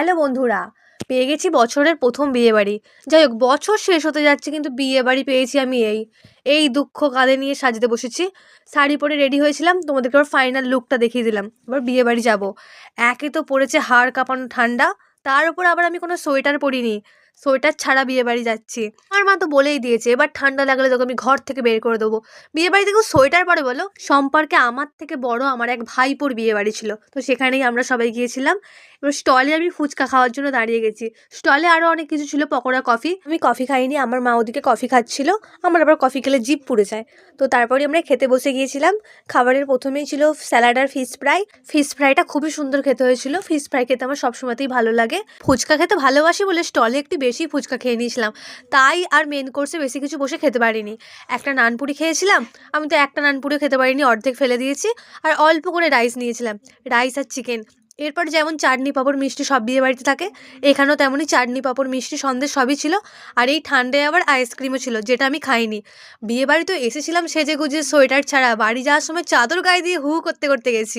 Hello বন্ধুরা, পেয়ে গেছি বছরের প্রথম বিয়েবাড়ি। যাই হোক, বছর শেষ হতে যাচ্ছে কিন্তু বিয়েবাড়ি পেয়েছি আমি। এই দুঃখ কাঁধে নিয়ে সাজতে বসেছি। শাড়ি পরে রেডি হয়েছিলাম, তোমাদেরকে আবার ফাইনাল লুকটা দেখিয়ে দিলাম। এবার বিয়েবাড়ি যাব। একে তো পড়েছে হাড় কাঁপানো ঠান্ডা, তার উপর আবার আমি কোনো সোয়েটার পরিনি। সোয়েটার ছাড়া বিয়েবাড়ি যাচ্ছি। আমার মা তো বলেই দিয়েছে এবার ঠান্ডা লাগলে তোকে আমি ঘর থেকে বের করে দেবো। বিয়েবাড়িতে কেউ সোয়েটার পরে বলো? সম্পর্কে আমার থেকে বড় আমার এক ভাইপোর বিয়েবাড়ি ছিল, তো সেখানেই আমরা সবাই গিয়েছিলাম। এবার স্টলে আমি ফুচকা খাওয়ার জন্য দাঁড়িয়ে গেছি। স্টলে আরও অনেক কিছু ছিল, পকোড়া, কফি। আমি কফি খাইনি, আমার মা ওদিকে কফি খাচ্ছিল। আমার আবার কফি খেলে জিভ পুড়ে যায়। তো তারপরে আমরা খেতে বসে গিয়েছিলাম। খাবারের প্রথমেই ছিল স্যালাড আর ফিশ ফ্রাই। ফিশ ফ্রাইটা খুবই সুন্দর খেতে হয়েছিল। ফিশ ফ্রাই খেতে আমার সবসময়তেই ভালো লাগে। ফুচকা খেতে ভালোবাসি বলে স্টলে একটু বেশি ফুচকা খেয়ে নিয়েছিলাম। তাই আর মেন কোর্সে বেশি কিছু বসে খেতে পারিনি। একটা নানপুরি খেয়েছিলাম। আমি তো একটা নানপুরিও খেতে পারিনি, অর্ধেক ফেলে দিয়েছি। আর অল্প করে রাইস নিয়েছিলাম, রাইস আর চিকেন। এরপর যেমন চাটনি পাঁপড় মিষ্টি সব বিয়ে বাড়িতে থাকে, এখানেও তেমনই চাটনি পাঁপড় মিষ্টি সন্দেশ সবই ছিল। আর এই ঠান্ডায় আবার আইসক্রিমও ছিল, যেটা আমি খাইনি। বিয়ে বাড়ি তো এসেছিলাম সেজে গুজে সোয়েটার ছাড়া, বাড়ি যাওয়ার সময় চাদর গায়ে দিয়ে হু করতে করতে গেছি।